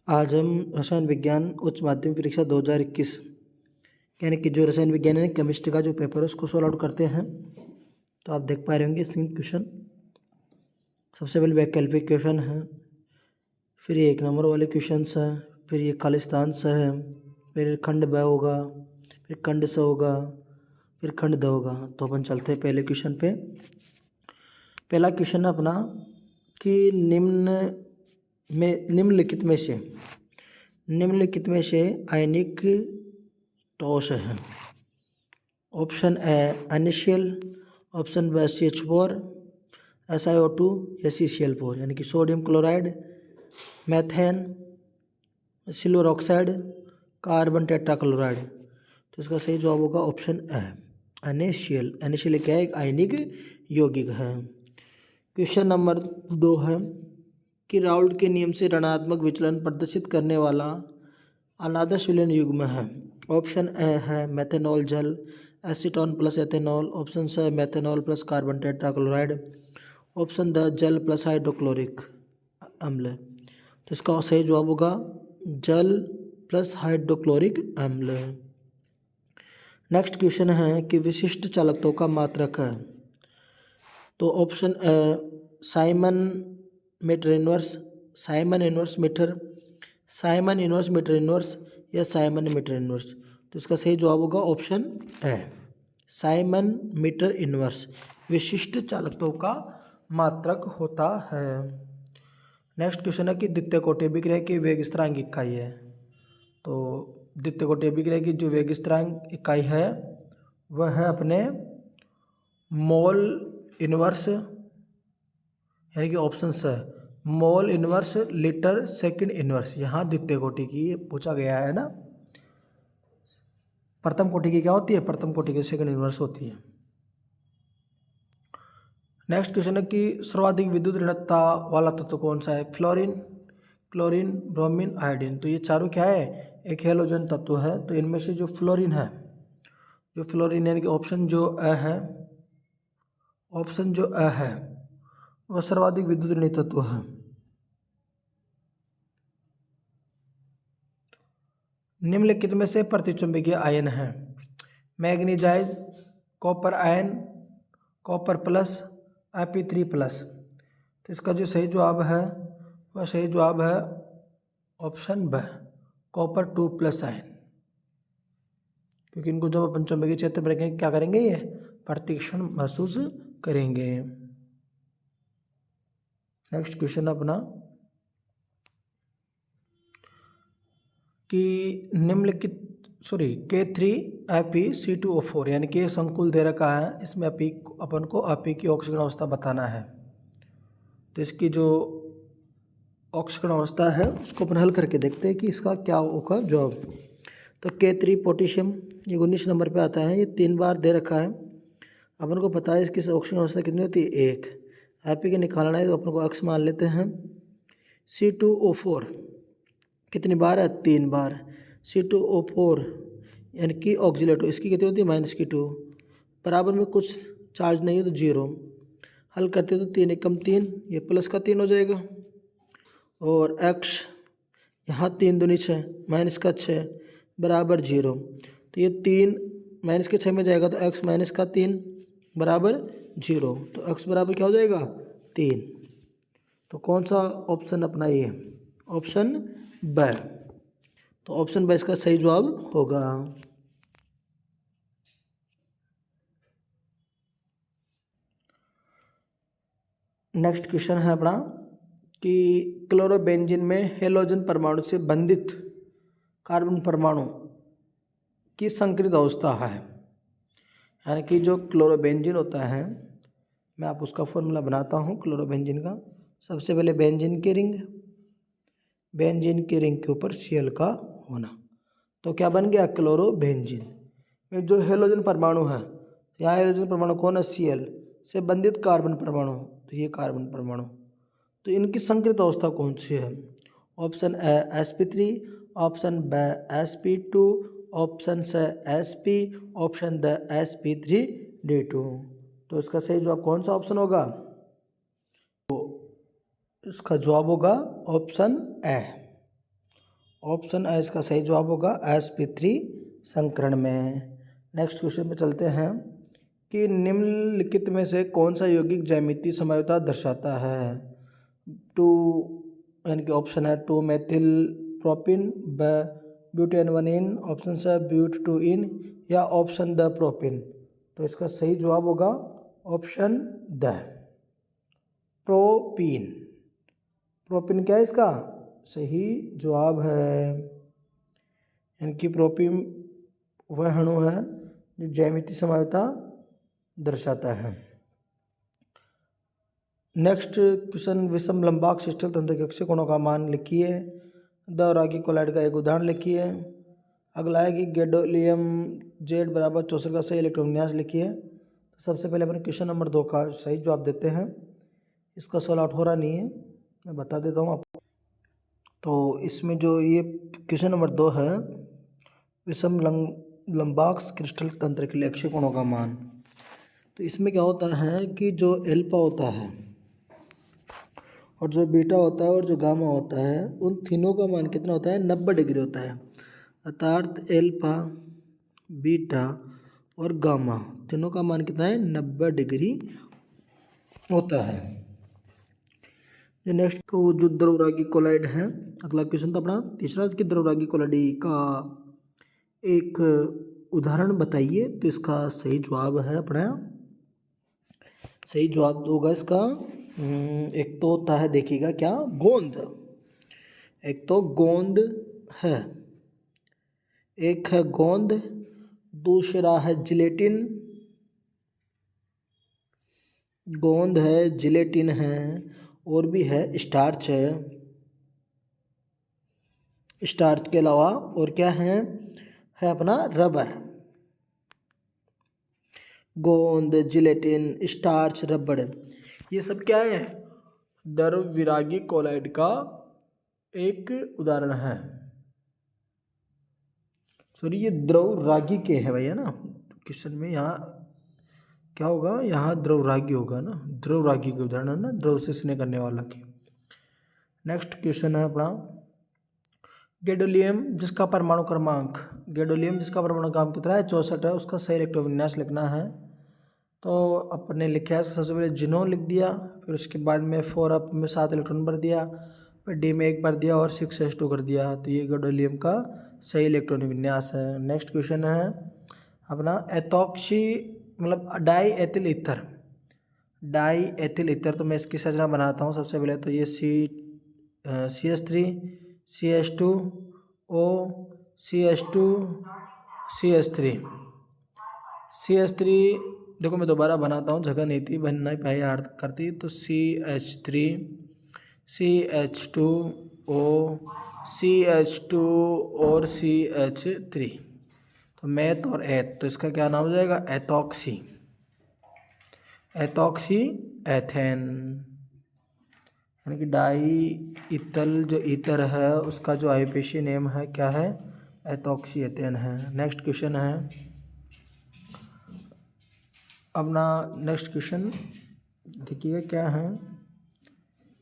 आज हम रसायन विज्ञान उच्च माध्यमिक परीक्षा 2021 यानी कि जो रसायन विज्ञान यानी केमिस्ट्री का जो पेपर है उसको सॉल्व आउट करते हैं। तो आप देख पा रहे होंगे इसमें क्वेश्चन सबसे पहले वैकल्पिक क्वेश्चन है, फिर ये 1 नंबर वाले क्वेश्चन है, फिर ये खालिस्तान से है, फिर खंड ब होगा, फिर खंड स होगा, फिर खंड द होगा। तो अपन चलते हैं पहले क्वेश्चन पे। पहला क्वेश्चन है अपना कि निम्नलिखित में से आयनिक ठोस है। Option A NaCl, option B CH4, SiO2 या CCl4 यानी कि sodium chloride, methane, silver oxide, carbon tetrachloride. तो इसका सही जवाब होगा ऑप्शन ए NaCl। NaCl क्या है? एक आयनिक यौगिक है। क्वेश्चन नंबर 2 है कि राउल्ट के नियम से ऋणात्मक विचलन प्रदर्शित करने वाला अनादर्श विलयन युग्म है। ऑप्शन ए है मेथेनॉल जल, acetone plus ethanol, option C methanol plus carbon tetrachloride, option D जल प्लस हाइड्रोक्लोरिक अम्ल। तो इसका सही जवाब होगा जल प्लस हाइड्रोक्लोरिक अम्ल। नेक्स्ट क्वेश्चन है कि विशिष्ट चालकत्व का मात्रक है। तो option A siemens meter inverse, siemens inverse meter, siemens inverse meter inverse या साइमन मीटर इनवर्स। तो इसका सही जवाब होगा option A siemens meter inverse विशिष्ट चालकत्व का मात्रक होता है। नेक्स्ट क्वेश्चन है कि द्वितीय कोटि अभिक्रिया की वेग स्थिरांक इकाई है। तो द्वितीय कोटि अभिक्रिया की जो वेग स्थिरांक इकाई है वह है अपने मोल इनवर्स यानी कि ऑप्शन से mole inverse litre second inverse. यहाँ द्वितीय कोटि की पूछा गया है ना, प्रथम कोटि की क्या होती है? प्रथम कोटि की सेकंड इनवर्स होती है। नेक्स्ट क्वेश्चन है कि सर्वाधिक विद्युत ऋणता वाला तत्व कौन सा है? Fluorine, chlorine, bromine, iodine. तो ये चारों क्या है? एक हेलोजन तत्व है। तो इनमें से जो फ्लोरीन है, जो फ्लोरीन यानी कि ऑप्शन जो ए है, ऑप्शन जो ए है वह सर्वाधिक विद्युत ऋणी तत्व है। निम्नलिखित में से प्रतिचुंबकीय आयन है। मैग्नीजाइज, copper ion, copper plus, Fe3 plus. तो इसका जो सही जवाब है वह सही जवाब है ऑप्शन ब कॉपर 2 प्लस आयन, क्योंकि इनको जब अपन चुंबकीय क्षेत्र में रखेंगे क्या करेंगे? ये प्रतिक्षण महसूस करेंगे। नेक्स्ट क्वेश्चन अपना कि निम्नलिखित K3Fe2O4 यानी कि संकुल दे रखा है, इसमें अपन को आपी की ऑक्सीजन अवस्था बताना है। तो इसकी जो ऑक्सीजन अवस्था है उसको अपन हल करके देखते हैं कि इसका क्या होगा जवाब। तो K3 पोटेशियम ये 19 नंबर पे आता है, ये 3 बार दे रखा है। अपन को पता है इसकी ऑक्सीजन अवस्था कितनी होती है? 1। आपी के निकालना है तो अपन को अक्स मान लेते हैं। C2O4 कितनी बार है? 3 बार। C2O4 यानी कि ऑक्सीलेटो इसकी कितनी होती है? -2 बराबर में कुछ चार्ज नहीं है तो 0। हल करते तो 3 एकम 3, ये प्लस का 3 हो जाएगा और x यहाँ 3 दूनी 6 माइनस का 6 बराबर 0। तो ये 3 माइनस के 6 में जाएगा तो x माइनस का 3 बराबर 0। तो x बराबर क्या हो जाएगा? 3। तो कौन सा ऑप्शन अपना ये? ऑप्शन ब। तो ऑप्शन ब इसका सही जवाब होगा। नेक्स्ट क्वेश्चन है अपना कि क्लोरोबेंजीन में हेलोजन परमाणु से बंधित कार्बन परमाणु की संकरित अवस्था है। यानी कि जो क्लोरोबेंजीन होता है, मैं आप उसका फॉर्मूला बनाता हूँ क्लोरोबेंजीन का। सबसे पहले बेंजीन की रिंग, बेंजीन की रिंग के ऊपर Cl का होना, तो क्या बन गया? क्लोरोबेंजीन में जो हेलोजन परमाणु है, यहाँ हेलोजन परमाणु कौन है? Cl से बंधित कार्बन परमाणु, तो ये कार्बन परमाणु। तो इनकी संकरित अवस्था कौन सी है? Option A sp3, option B sp2, option C sp, option D sp3d2। तो इसका सही जवाब कौन सा ऑप्शन होगा? तो इसका जवाब होगा ऑप्शन ए ऑप्शन ए इसका सही जवाब होगा sp3 संकरण में। नेक्स्ट क्वेश्चन पे चलते हैं कि निम्नलिखित में से कौन सा यौगिक ज्यामितीय समझौता दर्शाता है। टू यानी कि ऑप्शन है 2 मेथिल प्रोपिन, ब ब्यूटेन 1 इन, ऑप्शन स ब्यूट 2 इन, या ऑप्शन द प्रोपिन। तो इसका सही जवाब होगा ऑप्शन द प्रोपिन। प्रोपिन क्या है इसका सही जवाब है। इनकी प्रोपिन वह अणु है जो ज्यामितीय समझौता दर्शाता है। नेक्स्ट क्वेश्चन, विषम लंबाक्ष क्रिस्टल तंत्र के कक्षीय कोणों का मान लिखिए। द और आगे कोलाइड का एक उदाहरण लिखिए। अगला है कि गैडोलियम जेड बराबर 64 का सही इलेक्ट्रॉन विन्यास लिखिए। तो सबसे पहले अपने क्वेश्चन नंबर 2 का सही जवाब देते हैं। इसका सॉल्व आउट हो रहा नहीं है, मैं बता देता हूँ आपको। तो इसमें जो ये क्वेश्चन नंबर 2 है, विषम लंबाक्ष क्रिस्टल तंत्र के लिए अक्षीय कोणों का मान। तो इसमें क्या होता है कि जो एल्फा होता है और जो बीटा होता है और जो गामा होता है, उन तीनों का मान कितना होता है 90 डिग्री होता है। अर्थात एल्फा, बीटा और गामा तीनों का मान कितना है 90 डिग्री होता है। जो नेक्स्ट तो जो द्रवरागी कोलाइड है, अगला क्वेश्चन था अपना तीसरा कि द्रवरागी कोलाइड का एक उदाहरण बताइए। तो इसका सही जवाब है अपना, सही जवाब होगा इसका एक तो होता है, देखिएगा क्या, गोंद। एक तो गोंद है, एक है गोंद, दूसरा है जिलेटिन। गोंद है, जिलेटिन है, और भी है स्टार्च है। स्टार्च के अलावा और क्या है अपना रबर। गोंद, जिलेटिन, स्टार्च, रबड़, ये सब क्या है द्रवविरागी कोलाइड का एक उदाहरण है। सॉरी, ये द्रवरागी के है भैया ना, क्वेश्चन में यहाँ क्या होगा, यहाँ द्रवरागी होगा ना, द्रवरागी के उदाहरण है ना, द्रव से स्नेह करने वाला की। नेक्स्ट क्वेश्चन है अपना गैडोलियम जिसका परमाणु क्रमांक कितना है 64 है, उसका सही इलेक्ट्रॉन विन्यास लिखना है। तो अपने लिखा है सबसे पहले जिनोन लिख दिया, फिर उसके बाद में 4 में 7 इलेक्ट्रॉन भर दिया, फिर डी में 1 भर दिया और 6s2 कर दिया। तो ये गैडोलियम का सही इलेक्ट्रॉन विन्यास है। नेक्स्ट क्वेश्चन है अपना एथॉक्सी मतलब डाई एथिल ईथर। तो मैं इसकी संरचना बनाता हूँ। सबसे पहले तो ये CH3 CH2O CH2 CH3 देखो मैं दोबारा बनाता हूँ, जगह नहीं थी, बन नहीं पाई करती। तो CH3 CH2O CH2 और CH3। तो मैथ और एथ, तो इसका क्या नाम हो जाएगा एथॉक्सी एथेन, यानी कि डाई इथल जो ईथर है उसका जो आईपीसी नेम है क्या है एथॉक्सी एथेन है। नेक्स्ट क्वेश्चन है अपना, नेक्स्ट क्वेश्चन देखिएगा क्या है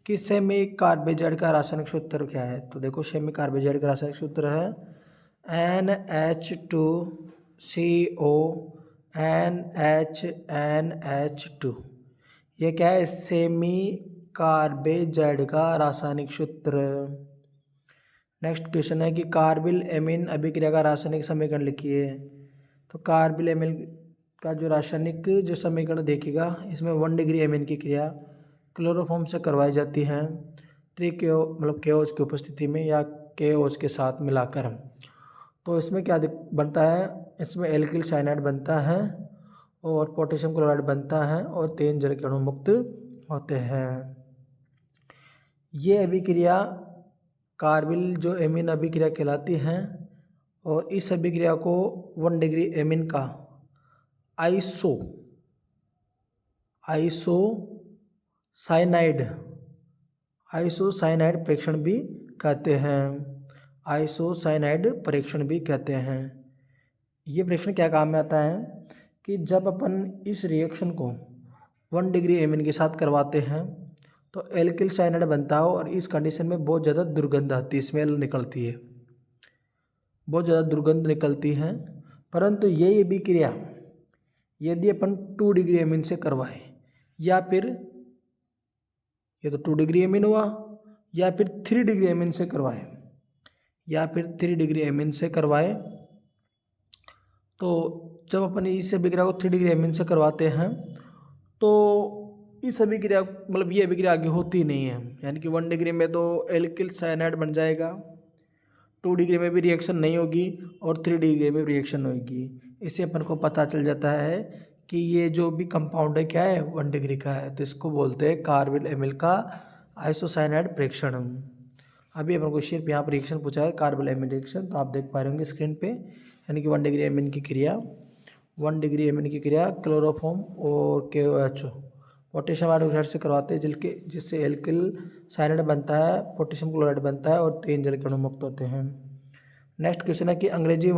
कि सेमी कार्बेजाइड का रासायनिक सूत्र क्या है। तो देखो सेमी कार्बेजाइड का रासायनिक सूत्र है NH2CO NH2। ये क्या है सेमी कार्बेजाइड का रासायनिक सूत्र। नेक्स्ट क्वेश्चन है कि कार्बिल एमीन अभिक्रिया का रासायनिक समीकरण लिखिए। तो कार्बिल एमीन का जो रासायनिक जो समीकरण देखिएगा, इसमें 1 डिग्री एमीन की क्रिया क्लोरोफॉर्म से करवाई जाती है मतलब KOH की उपस्थिति में या KOH के साथ मिलाकर। तो इसमें क्या बनता है, इसमें एल्किल साइनाइड बनता है और पोटेशियम क्लोराइड बनता है और 3 जल के अणु मुक्त होते हैं। ये अभिक्रिया कार्बिल जो एमीन अभिक्रिया कहलाती है और इस अभिक्रिया को 1 डिग्री एमीन का आइसोसाइनाइड परीक्षण भी कहते हैं। ये परीक्षण क्या काम में आता है कि जब अपन इस रिएक्शन को 1 डिग्री एमीन के साथ करवाते हैं तो एल्किल साइनाइड बनता है और इस कंडीशन में बहुत ज़्यादा दुर्गंध आती है, स्मेल निकलती है। बहुत ज़्यादा दुर्गंध निकलती है। परंतु ये अभिक्रिया यदि अपन 2 डिग्री एमिन से करवाएं, या फिर ये तो 2 डिग्री एमिन हुआ, या फिर 3 डिग्री एमिन से करवाएं, या फिर 3 डिग्री एमिन से करवाएं, तो जब अपन इस अभिक्रिया को 3 डिग्री एमिन से करवाते हैं तो इस अभिक्रिया मतलब ये अभिक्रिया आगे होती नहीं है। यानी कि 1 डिग्री में तो एल्किल साइनाइड बन जाएगा, 2 डिग्री में भी रिएक्शन नहीं होगी और 3 डिग्री में भी रिएक्शन होगी। इससे अपन को पता चल जाता है कि ये जो भी कंपाउंड है क्या है, 1 डिग्री का है। तो इसको बोलते हैं कार्बिल एमिल का आइसोसाइनाइड प्रेक्षण। अभी अपन को सिर्फ यहाँ पर रिएक्शन पूछा है, कार्बिल एमिल रिएक्शन, तो आप देख पा रहे होंगे स्क्रीन पे। यानी कि 1 डिग्री एमिन की क्रिया, 1 डिग्री एमिन की क्रिया क्लोरोफॉर्म और KOH पोटेशियम हाइड्रोक्साइड से करवाते हैं, जिससे एल्किल साइनाइड बनता है, पोटेशियम क्लोराइड बनता है और 3 जल के अणु मुक्त होते हैं। नेक्स्ट क्वेश्चन है कि अंग्रेजी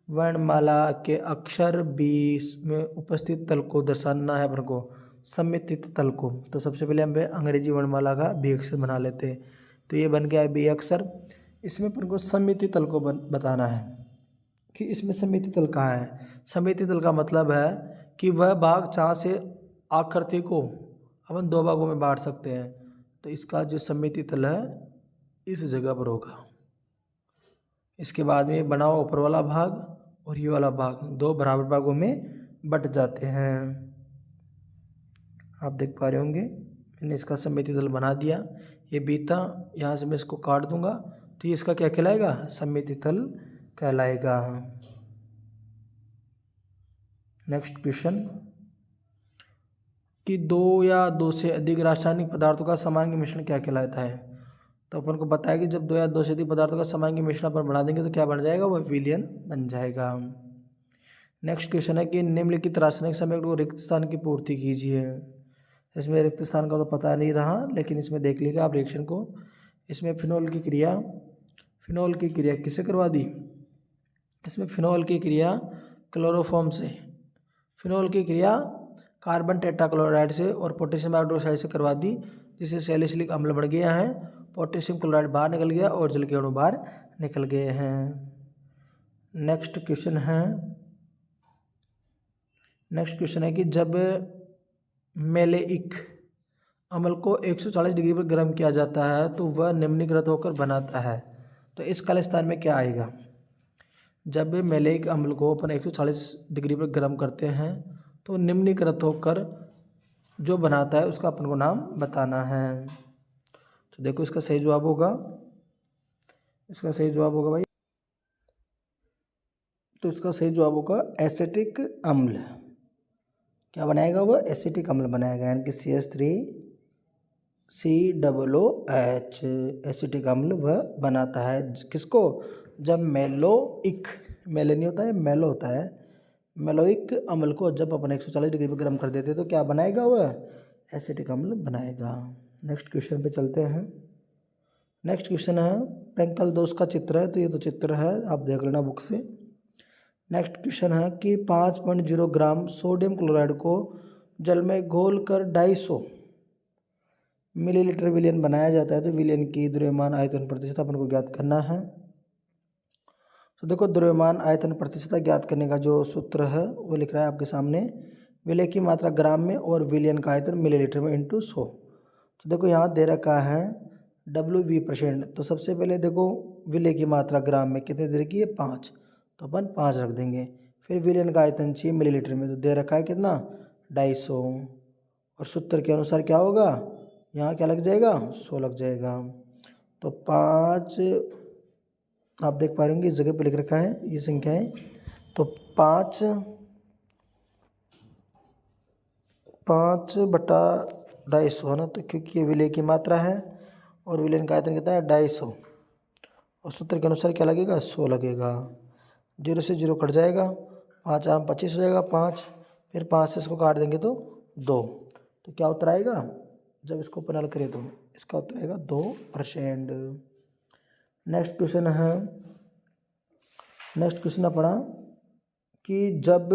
वर्णमाला के अक्षर बी में उपस्थित तल को दर्शाना है अपन को, सम्मिलित तल को। तो सबसे पहले हम अंग्रेजी वर्णमाला का बी अक्षर बना लेते हैं। तो ये बन गया है बी अक्षर। इसमें अपन को सम्मिलित तल को बताना है कि इसमें सम्मिलित तल कहाँ है। सम्मिलित तल का मतलब है कि वह भाग जहाँ से आकृति को अपन 2 भागों में बांट सकते हैं। तो इसका जो सम्मिलित तल है इस जगह पर होगा। इसके बाद में बना हुआ ऊपर वाला भाग और ये वाला भाग 2 बराबर भागों में बट जाते हैं। आप देख पा रहे होंगे मैंने इसका सम्मिलित तल बना दिया। ये बीता, यहाँ से मैं इसको काट दूंगा तो ये इसका क्या कहलाएगा, सम्मिलित तल कहलाएगा। नेक्स्ट क्वेश्चन कि 2 या 2 से अधिक रासायनिक पदार्थों का समांगी मिश्रण क्या कहलाता है। तो अपन को पता है कि जब 2 या 2 से अधिक पदार्थों का समांगी मिश्रण अपन बना देंगे तो क्या बन जाएगा, वह विलयन बन जाएगा। नेक्स्ट क्वेश्चन है कि निम्नलिखित रासायनिक संयुग्म को रिक्त स्थान की पूर्ति कीजिए। इसमें रिक्त स्थान का तो पता नहीं रहा, लेकिन इसमें देख लीजिएगा आप रिएक्शन को। इसमें फिनोल की क्रिया किससे करवा दी, इसमें फिनोल की क्रिया क्लोरोफॉर्म से, फिनोल की क्रिया कार्बन टेट्राक्लोराइड से और पोटेशियम हाइड्रोक्साइड से करवा दी, जिससे सैलिसिलिक अम्ल बढ़ गया है, पोटेशियम क्लोराइड बाहर निकल गया और जल के अणु बाहर निकल गए हैं। नेक्स्ट क्वेश्चन है कि जब मेलेइक अम्ल को 140 डिग्री पर गर्म किया जाता है तो वह निम्नीकृत होकर बनाता है। तो इस काले स्थान में क्या आएगा। जब मेलेइक अम्ल को अपन 140 डिग्री पर गर्म करते हैं तो निम्नीकृत होकर जो बनाता है उसका अपन को नाम बताना है। तो देखो इसका सही जवाब होगा भाई, तो इसका सही जवाब होगा एसिटिक अम्ल। क्या बनाएगा वह, एसिटिक अम्ल बनाएगा, यानी कि CH3COOH एसिटिक अम्ल वह बनाता है। किसको, जब मेलोइक, मेले नहीं होता है, मेलो होता है, मेलोइक अम्ल को जब अपन 140 डिग्री पर गर्म कर देते हैं तो क्या बनाएगा वह, एसिटिक अम्ल बनाएगा। नेक्स्ट क्वेश्चन पे चलते हैं। नेक्स्ट क्वेश्चन है फ्रैंकल दोष का चित्र है, तो ये तो चित्र है, आप देख लेना बुक से। नेक्स्ट क्वेश्चन है कि 5.0 ग्राम सोडियम क्लोराइड को जल में घोल कर 250 मिलीलीटर विलयन बनाया जाता है। तो विलयन की द्रव्यमान आयतन प्रतिशत अपन को ज्ञात करना है। तो देखो द्रव्यमान आयतन प्रतिशत ज्ञात करने का जो सूत्र है वो लिख रहा है आपके सामने, विलय की मात्रा ग्राम में और विलयन का आयतन मिलीलीटर में इंटू 100। तो देखो यहाँ दे रखा है WV%। तो सबसे पहले देखो विलय की मात्रा ग्राम में कितने दे रखी है, 5, तो अपन 5 रख देंगे। फिर विलयन का आयतन चाहिए मिलीलीटर में, तो दे रखा है कितना, 250, और सूत्र के अनुसार क्या होगा, यहाँ क्या लग जाएगा, 100 लग जाएगा। तो 5 आप देख पा रहे होंगे इस जगह पे लिख रखा है ये संख्या है। तो 5/250 है ना, तो क्योंकि ये विलय की मात्रा है और विलयन का आयतन कितना है, 250, और सूत्र के अनुसार क्या लगेगा, 100 लगेगा। 0 से 0 कट जाएगा, 5 आम 25 हो जाएगा, 5, फिर 5 से इसको काट देंगे तो 2, तो क्या उत्तर आएगा, जब इसको अपन हल करें तो इसका उत्तर आएगा 2%। नेक्स्ट क्वेश्चन अपना कि जब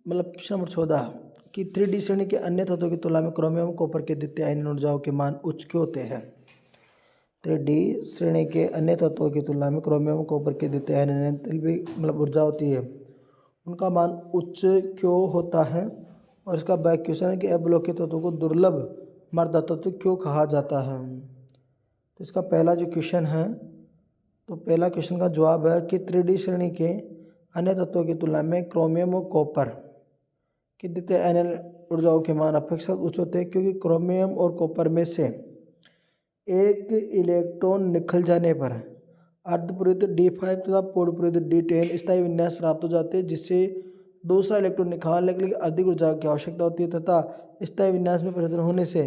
मतलब क्वेश्चन नंबर 14 कि 3D श्रेणी के अन्य तत्वों की तुलना में क्रोमियम कॉपर के द्वितीय आयनीय ऊर्जाओं के मान उच्च क्यों होते हैं। 3D श्रेणी के अन्य तत्वों की तुलना में क्रोमियम कॉपर के द्वितीय आयनीय भी मतलब ऊर्जा होती है, उनका मान उच्च क्यों होता है। और इसका बैक क्वेश्चन है कि अवलोकित तत्वों को दुर्लभ मर्दा तत्व क्यों कहा जाता है। तो इसका पहला जो क्वेश्चन है, तो पहला क्वेश्चन का जवाब है कि 3D श्रेणी के अन्य तत्वों की तुलना में क्रोमियम और कॉपर की द्वितीय आयनीय ऊर्जाओं के मान अपेक्षाकृत उच्च होते हैं, क्योंकि क्रोमियम और कॉपर में से एक इलेक्ट्रॉन निकल जाने पर अर्धपूरित D5 तथा पूर्णपूरित D10 स्थायी विन्यास प्राप्त हो जाते हैं, जिससे दूसरा इलेक्ट्रॉन निकालने के लिए अधिक ऊर्जा की आवश्यकता होती है तथा स्थायी विन्यास में परिवर्तन होने से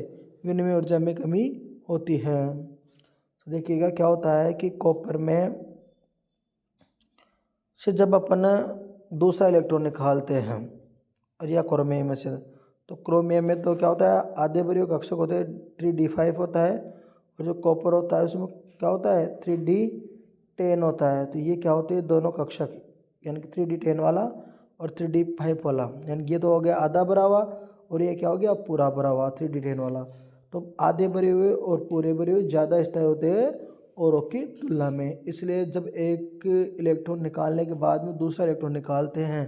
विनिमय ऊर्जा में कमी होती है। तो देखिएगा क्या होता है कि कॉपर में से जब अपन दूसरा इलेक्ट्रॉन निकालते हैं और या क्रोमियम में से, तो क्रोमियम में तो क्या होता है, आधे बरियों कक्षक होते हैं 3D5 होता है, और जो कॉपर होता है उसमें क्या होता है 3D10 होता है। तो ये क्या होते हैं दोनों कक्षक, यानी कि 3D10 वाला और 3D5 वाला, यानी ये तो हो गया आधा भरा हुआ और ये क्या हो गया पूरा भरा हुआ 3D10 वाला। तो आधे भरे हुए और पूरे भरे हुए ज़्यादा स्थायी होते हैं औरों की तुलना में, इसलिए जब एक इलेक्ट्रॉन निकालने के बाद में दूसरा इलेक्ट्रॉन निकालते हैं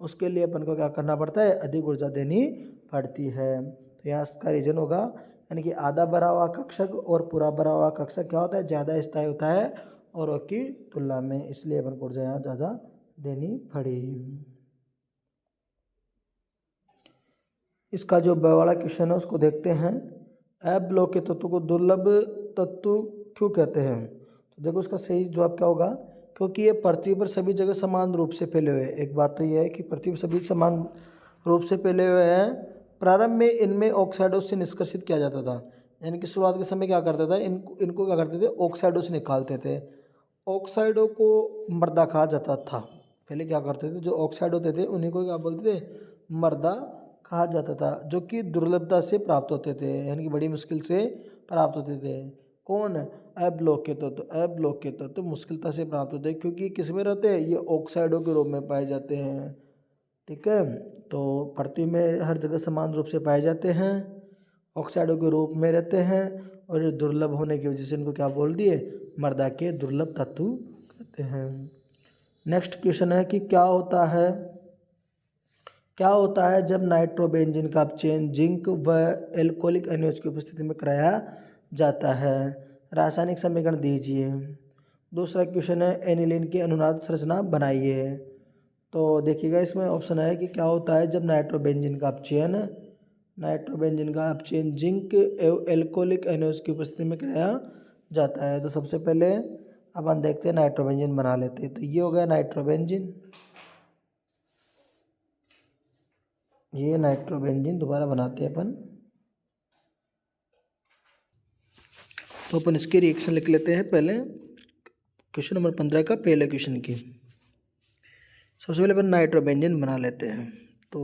उसके लिए अपन को क्या करना पड़ता है, अधिक ऊर्जा देनी पड़ती है। तो यहाँ इसका रीजन होगा, यानी कि आधा भरा हुआ कक्षक और पूरा भरा हुआ कक्षक क्या होता है, ज़्यादा स्थायी होता है औरों की तुलना में, इसलिए अपन को ऊर्जा यहाँ ज़्यादा देनी पड़ी। इसका जो ब वाला क्वेश्चन है उसको देखते हैं। अवलोकित तत्व को दुर्लभ तत्व क्यों कहते हैं। तो देखो उसका सही जवाब क्या होगा, क्योंकि ये पृथ्वी पर सभी जगह समान रूप से फैले हुए हैं। एक बात तो ये है कि पृथ्वी पर सभी समान रूप से फैले हुए हैं। प्रारंभ में इनमें ऑक्साइडों से निष्कर्षित किया जाता था, यानी कि शुरुआत के समय क्या करता था, इनको क्या करते थे, ऑक्साइडों से निकालते थे। ऑक्साइडों को मर्दा कहा जाता था। पहले क्या करते थे, जो ऑक्साइड होते थे उन्हीं को क्या बोलते थे, मर्दा कहा जाता था, जो कि दुर्लभता से प्राप्त होते थे, यानी कि बड़ी मुश्किल से प्राप्त होते थे। कौन, अवलोकित तत्व। अवलोकित तत्व मुश्किलता से प्राप्त होते हैं, क्योंकि किस में रहते हैं, ये ऑक्साइडों के रूप में पाए जाते हैं। ठीक है, तो पृथ्वी में हर जगह समान रूप से पाए जाते हैं, ऑक्साइडों के रूप में रहते हैं, और ये दुर्लभ होने की वजह से इनको क्या बोल दिए, मर्दा के दुर्लभ तत्व कहते हैं। नेक्स्ट क्वेश्चन है कि क्या होता है जब नाइट्रोबेंजीन का अपचयन जिंक व एल्कोहलिक अनियोज की उपस्थिति में कराया जाता है। रासायनिक समीकरण दीजिए। दूसरा क्वेश्चन है एनिलीन की अनुनाद संरचना बनाइए। तो देखिएगा इसमें ऑप्शन है कि क्या होता है जब नाइट्रोबेंजीन का अपचयन जिंक एवं एल्कोहलिक अनियोज की उपस्थिति में कराया जाता है। तो सबसे पहले अपन देखते हैं नाइट्रोबेंजीन बना लेते हैं। तो ये हो गया नाइट्रोबेंजीन, ये नाइट्रोबेंजीन दोबारा बनाते हैं अपन। तो अपन इसके रिएक्शन लिख लेते हैं पहले, क्वेश्चन नंबर 15 का पहले क्वेश्चन की। सबसे पहले अपन नाइट्रोबेंजीन बना लेते हैं। तो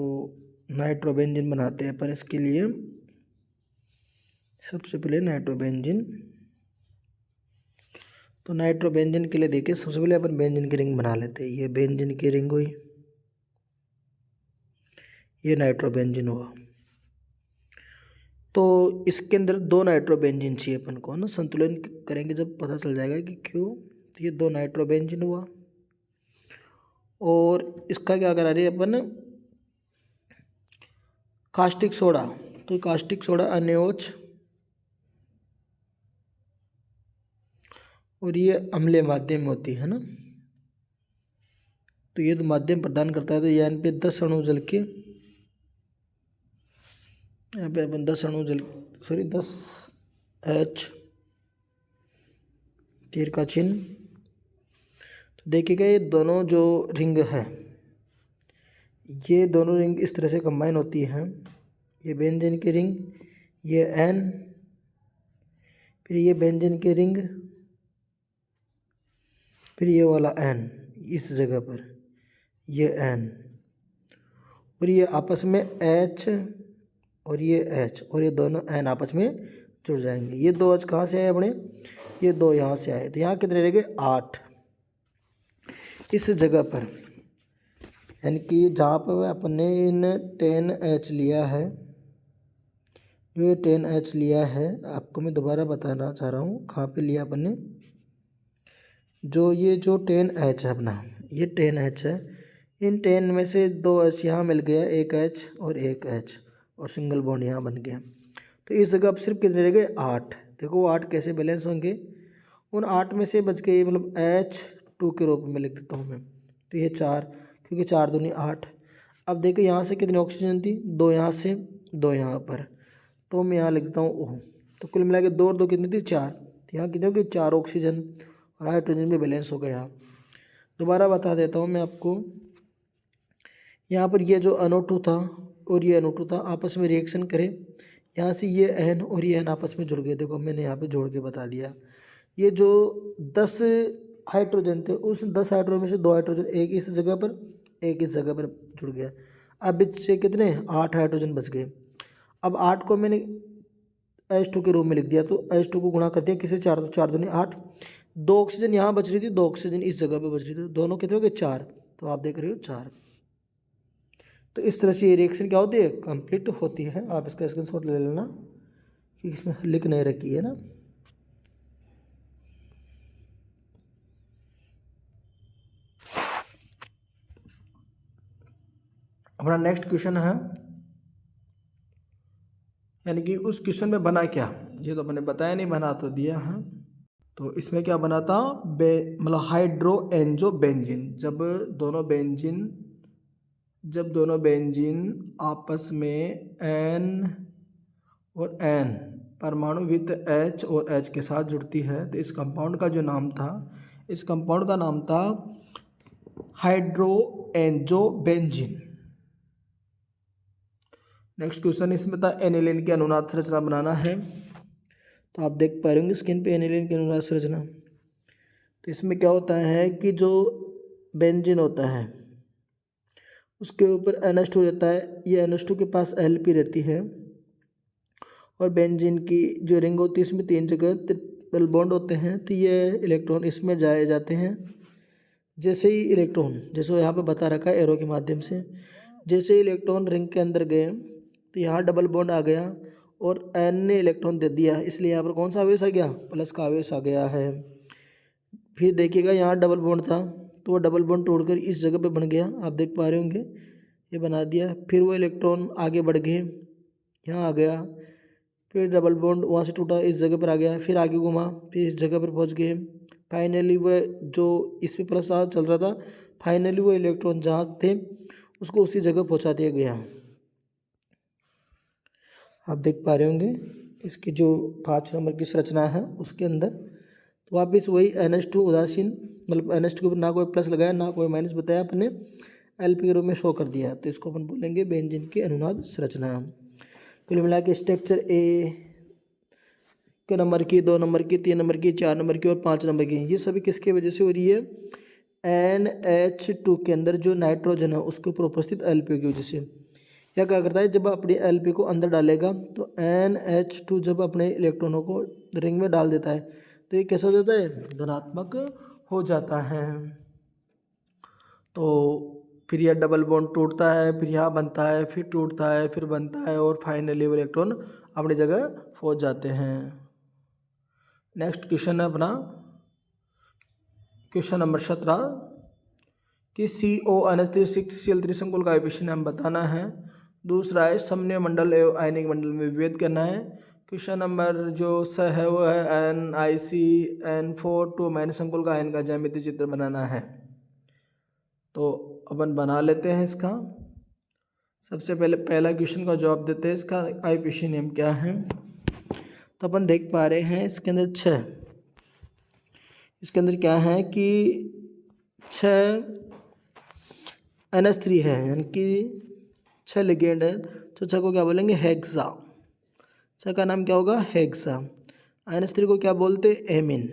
नाइट्रोबेंजीन बनाते हैं अपन, इसके लिए सबसे पहले नाइट्रोबेंजीन। तो नाइट्रोबेंजीन के लिए देखिए सबसे पहले अपन बेंजीन की रिंग बना लेते हैं। ये बेंजीन की रिंग हुई, ये नाइट्रोबेंजीन हुआ। तो इसके अंदर दो नाइट्रोबेंजीन चाहिए अपन को ना, संतुलन करेंगे जब पता चल जाएगा कि क्यों। तो ये दो नाइट्रोबेंजीन हुआ, और इसका क्या करा रहे हैं अपन, कास्टिक सोडा। तो कास्टिक सोडा अनियोज और ये अम्लीय माध्यम होती है ना। तो ये तो माध्यम प्रदान करता है। तो यहाँ पे 10 अणु जल के, यहाँ पे अपन 10 H तीर का चिन्ह। तो देखिएगा ये दोनों जो रिंग है, ये दोनों रिंग इस तरह से कंबाइन होती हैं। ये बेंजीन की रिंग, ये N, फिर ये बेंजीन की रिंग, फिर ये वाला N इस जगह पर, ये N, और ये आपस में H और ये H, और ये दोनों N आपस में जुड़ जाएंगे। ये दो H कहाँ से आए अपने, ये दो यहाँ से आए। तो यहाँ कितने रह गए, 8 इस जगह पर, यानी कि जहाँ पर अपन ने इन 10H लिया है, जो ये 10H लिया है, आपको मैं दोबारा बताना चाह रहा हूँ कहाँ पे लिया अपन ने। जो 10H है अपना, ये 10H है। इन 10 में से 2H यहाँ मिल गया, एक H और एक H, और सिंगल बॉन्ड यहाँ बन गया। तो इस जगह अब सिर्फ कितने रह गए, 8। देखो वो 8 कैसे बैलेंस होंगे, उन 8 में से बच गए, मतलब H2 के रूप में लिख देता हूँ मैं। तो ये 4, क्योंकि 4 दूनी 8। अब देखो यहाँ से कितनी ऑक्सीजन थी, 2 यहाँ से 2 यहाँ पर, तो मैं यहाँ लिख देता हूँ O। तो कुल मिला के 2 और 2 कितनी थी, 4। तो यहाँ कितने हो गए, 4 ऑक्सीजन और हाइड्रोजन भी बैलेंस हो गया। दोबारा बता देता हूँ मैं आपको, यहाँ पर ये जो NO2 था और ये NO2 था, आपस में रिएक्शन करें, यहाँ से ये N और ये N आपस में जुड़ गए। देखो मैंने यहाँ पे जोड़ के बता दिया। ये जो 10 हाइड्रोजन थे, उस 10 हाइड्रोजन में से 2 हाइड्रोजन एक इस जगह पर, एक इस जगह पर जुड़ गया। अब इससे कितने, 8 हाइड्रोजन बच गए। अब 8 को मैंने H2 के रूप में लिख दिया, तो H2 को गुणा कर दिया किसे, 4, तो 4 दूनी 8। 2 ऑक्सीजन यहाँ बच रही थी, 2 ऑक्सीजन इस जगह पे बच रही थी, दोनों कितने हो गए, 4। तो आप देख रहे हो 4। तो इस तरह से ये रिएक्शन क्या होती है, कंप्लीट होती है। आप इसका स्क्रीनशॉट ले लेना कि इसमें लिख नहीं रखी है ना। अपना नेक्स्ट क्वेश्चन है, यानी कि उस क्वेश्चन में बना क्या, ये तो मैंने बताया नहीं, बना तो दिया है। तो इसमें क्या बना था, मतलब हाइड्रो एंजो बेंजीन। जब दोनों बेंजीन आपस में N और N परमाणु विद H और H के साथ जुड़ती है, तो इस कंपाउंड का जो नाम था, इस कंपाउंड का नाम था hydro Enzo benzene. Next question इसमें था एनिलीन की अनुनाद संरचना बनाना है। तो आप देख पा रहे होंगे स्क्रीन पे एनिलीन की अनुनाद संरचना। तो इसमें क्या होता है कि जो बेंजीन होता है उसके ऊपर NH2 रहता है, ये NH2 के पास Lp रहती है, और बेंजीन की जो रिंग होती है इसमें 3 जगह ट्रिपल बॉन्ड होते हैं। तो ये इलेक्ट्रॉन इसमें जाए जाते हैं। जैसे ही इलेक्ट्रॉन, जैसे यहाँ पे बता रखा है एरो के माध्यम से, जैसे ही इलेक्ट्रॉन रिंग के अंदर गए तो यहाँ डबल बॉन्ड आ गया और N ने इलेक्ट्रॉन दे दिया, इसलिए यहाँ पर कौन सा आवेश आ गया, प्लस का आवेश आ गया है। फिर देखिएगा यहाँ डबल बॉन्ड था, तो वो डबल बॉन्ड तोड़कर इस जगह पे बन गया, आप देख पा रहे होंगे, ये बना दिया। फिर वो इलेक्ट्रॉन आगे बढ़ गए, यहाँ आ गया, फिर डबल बॉन्ड वहाँ से टूटा, इस जगह पर आ गया, फिर आगे घुमा, फिर इस जगह पर पहुँच गए। फाइनली वह जो इसमें प्लस चार्ज चल रहा था, फाइनली वो इलेक्ट्रॉन जहाँ थे उसको उसी जगह पहुँचा दिया गया। आप देख पा रहे होंगे इसकी जो 5 नंबर की संरचना है उसके अंदर। तो वापिस वही NH2 उदासीन, मतलब NH2 के ऊपर ना कोई प्लस लगाया ना कोई माइनस बताया, अपने Lp के रूप में शो कर दिया। तो इसको अपन बोलेंगे बेंजीन की अनुनाद संरचना। कुल मिला के स्ट्रक्चर A के नंबर की, 2 नंबर की, 3 नंबर की, 4 नंबर की और 5 नंबर की, ये सभी किसकी वजह से हो रही है, NH2 के अंदर जो नाइट्रोजन है उसके ऊपर उपस्थित Lp की वजह से। यह क्या करता है, जब अपने Lp को अंदर डालेगा तो NH2 जब अपने इलेक्ट्रॉनों को रिंग में डाल देता है तो ये कैसा हो जाता है, धनात्मक हो जाता है। तो फिर यह डबल बॉन्ड टूटता है, फिर यहाँ बनता है, फिर टूटता है, फिर बनता है, और फाइनली वो इलेक्ट्रॉन अपनी जगह पहुँच जाते हैं। नेक्स्ट क्वेश्चन है अपना क्वेश्चन नंबर 17 कि CONH3 संकुल का एफिशिएंसी हमें बताना है। दूसरा है समन्वय मंडल एवं आयनिक मंडल में विभेद करना है। क्वेश्चन नंबर जो है वो है NiCN4 संकुल का आयन का ज्यामितीय चित्र बनाना है। तो अपन बना लेते हैं इसका। सबसे पहले पहला क्वेश्चन का जवाब देते हैं, इसका आईपीसी नेम क्या है। तो अपन देख पा रहे हैं इसके अंदर 6, इसके अंदर क्या है कि 6 NH3 है, यानी कि 6 लिगेंड है, तो 6 को क्या बोलेंगे, हेक्सा। 6 का नाम क्या होगा, हेक्सा। NH3 को क्या बोलते, एमिन।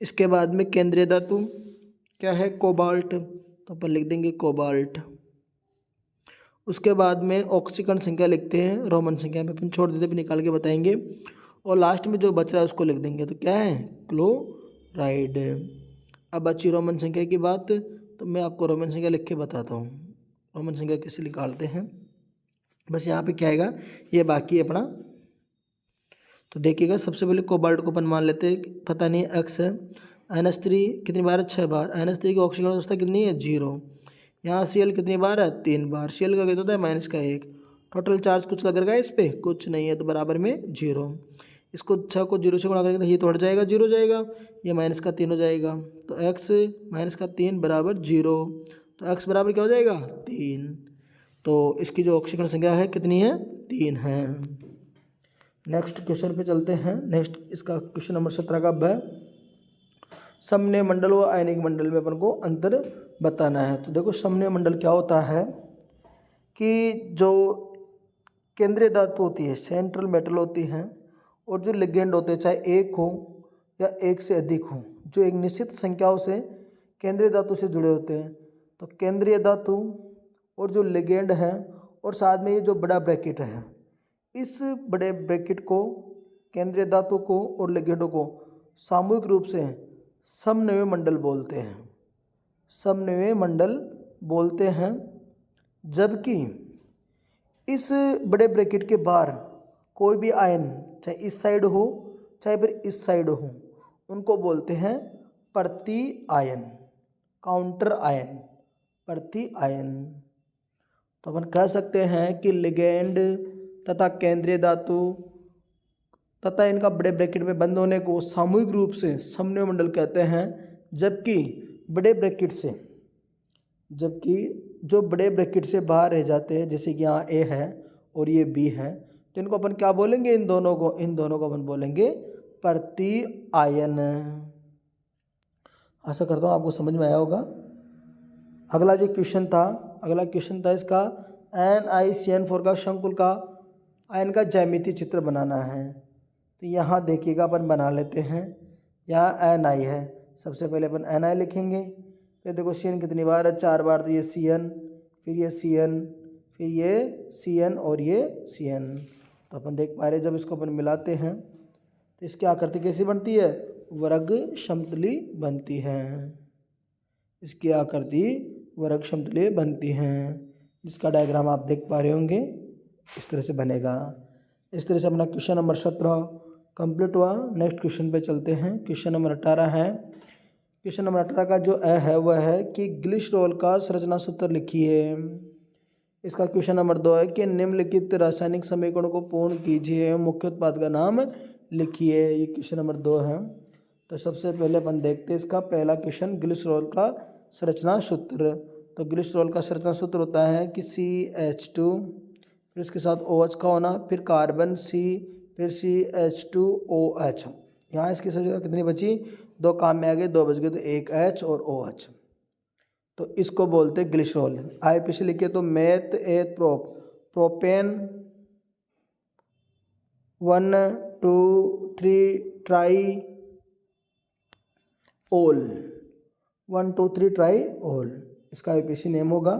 इसके बाद में केंद्रीय धातु क्या है, कोबाल्ट, तो अपन लिख देंगे कोबाल्ट। उसके बाद में ऑक्सीकरण संख्या लिखते हैं, रोमन संख्या में अपन छोड़ देते हैं, निकाल के बताएंगे। और लास्ट में जो बच रहा है उसको लिख देंगे, तो क्या है, क्लोराइड। अब बची रोमन संख्या की बात, तो मैं आपको रोमन संख्या लिख के बताता हूँ। रोमन संख्या कैसे निकालते हैं बस यहाँ पे क्या आएगा, ये बाकी है अपना। तो देखिएगा सबसे पहले कोबाल्ट को अपन मान लेते हैं, पता नहीं एक्स है। NH3 कितनी बार है, 6 बार। NH3 की ऑक्सीजन अवस्था कितनी है, 0। यहाँ Cl कितनी बार है, 3 बार। Cl का कितना होता है, -1। टोटल चार्ज कुछ लग रहा है इस पर, कुछ नहीं है, तो बराबर में 0। इसको 6 को 0 से गुणा करेंगे तो ये तो हट जाएगा, 0 हो जाएगा, ये -3 हो जाएगा। तो x -3 बराबर 0। तो x बराबर क्या हो जाएगा, 3। तो इसकी जो ऑक्सीजन संख्या है कितनी है, 3 है। नेक्स्ट क्वेश्चन पे चलते हैं। नेक्स्ट इसका क्वेश्चन नंबर 17 का है, समन्वय मंडल व आयनिक मंडल में अपन को अंतर बताना है। तो देखो समन्वय मंडल क्या होता है कि जो केंद्रीय धातु होती है, सेंट्रल मेटल होती हैं, और जो लिगेंड होते हैं, चाहे एक हो या एक से अधिक हो, जो एक निश्चित संख्याओं से केंद्रीय धातु से जुड़े होते हैं। तो केंद्रीय धातु और जो लिगेंड है, और साथ में ये जो बड़ा ब्रैकेट है, इस बड़े ब्रैकेट को, केंद्रीय धातु को और लिगेंडों को सामूहिक रूप से समन्वय मंडल बोलते हैं। समन्वय मंडल बोलते हैं। जबकि इस बड़े ब्रैकेट के बाहर कोई भी आयन, चाहे इस साइड हो चाहे फिर इस साइड हो, उनको बोलते हैं प्रति आयन, काउंटर आयन, प्रति आयन। तो अपन कह सकते हैं कि लिगेंड तथा केंद्रीय धातु तथा इनका बड़े ब्रैकेट में बंद होने को सामूहिक रूप से समन्वय मंडल कहते हैं। जबकि बड़े ब्रैकेट से, जबकि जो बड़े ब्रैकेट से बाहर रह जाते हैं, जैसे कि यहाँ ए है और ये बी है, तो इनको अपन क्या बोलेंगे, इन दोनों को अपन बोलेंगे प्रति आयन। आशा करता हूँ आपको समझ में आया होगा। अगला क्वेश्चन था इसका NiCN4 का शंकुल का आयन का ज्यामितीय चित्र बनाना है। तो यहाँ देखिएगा अपन बना लेते हैं। यहाँ Ni है, सबसे पहले अपन Ni लिखेंगे। फिर देखो Cn कितनी बार है, 4 बार। तो ये Cn, फिर ये Cn, फिर ये Cn और ये Cn। तो अपन देख पा रहे जब इसको अपन मिलाते हैं तो इसकी आकृति कैसी बनती है, वर्ग समतली बनती है। इसकी आकृति वर्ग समतलीय बनती हैं, जिसका डायग्राम आप देख पा रहे होंगे, इस तरह से बनेगा। इस तरह से अपना क्वेश्चन नंबर 17 कंप्लीट हुआ। नेक्स्ट क्वेश्चन पे चलते हैं। क्वेश्चन नंबर 18 है। क्वेश्चन नंबर 18 का जो है वह है कि ग्लिसरॉल का संरचना सूत्र लिखिए। इसका क्वेश्चन नंबर 2 है कि निम्नलिखित रासायनिक समीकरणों को पूर्ण कीजिए, मुख्य उत्पाद का नाम लिखिए। ये क्वेश्चन नंबर 2 है। तो सबसे पहले अपन देखते हैं इसका पहला क्वेश्चन, ग्लिसरॉल का संरचना सूत्र। तो ग्लिसरॉल का संरचना सूत्र होता है कि CH2, फिर उसके साथ OH का होना, फिर कार्बन C, फिर CH2OH। यहाँ इसकी संख्या कितनी बची, 2 काम में आ गए, 2 बच गए, तो 1 H और OH। तो इसको बोलते ग्लिसरॉल। आगे पीछे लिखे तो मेथ एथ प्रोप, प्रोपेन 1 2 3 ट्राई ओल, 1 2 3 ट्राई ओल, इसका IPC नेम होगा।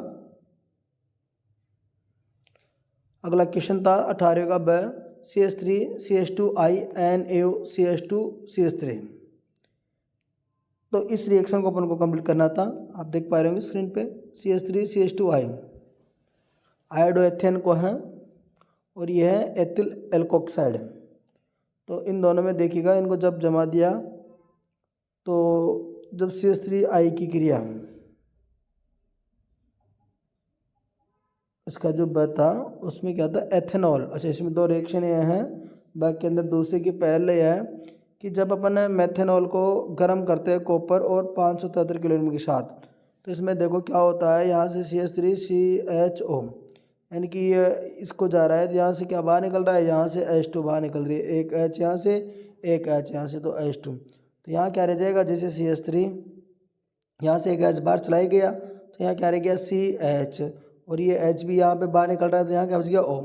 अगला क्वेश्चन था 18 का ब CH3 CH2I NaO CH2 CH3। तो इस रिएक्शन को अपन को कंप्लीट करना था। आप देख पा रहे होंगे स्क्रीन पे, CH3 CH2I आयोडोएथेन को है और यह है एथिल एल्कोक्साइड। तो इन दोनों में देखिएगा, इनको जब जमा दिया तो जब CH3I की क्रिया, इसका जो ब था उसमें क्या था, एथेनॉल। अच्छा, इसमें 2 रिएक्शन ये हैं, ब के अंदर दूसरे की पहले है कि जब अपन मेथेनॉल को गर्म करते हैं कॉपर और 573 किलोमीटर के साथ, तो इसमें देखो क्या होता है, यहाँ से CH3 CHO, यानी कि ये इसको जा रहा है, तो यहाँ से क्या बाहर निकल रहा है, यहाँ से H2 बाहर निकल रही है, एक H यहाँ से, एक H यहाँ से, तो H2। तो यहाँ क्या रह जाएगा, जैसे CH3 यहाँ से एक H बाहर चला ही गया, तो यहाँ क्या रह गया CH, और ये H भी यहाँ पे बाहर निकल रहा है, तो यहाँ क्या बच गया O।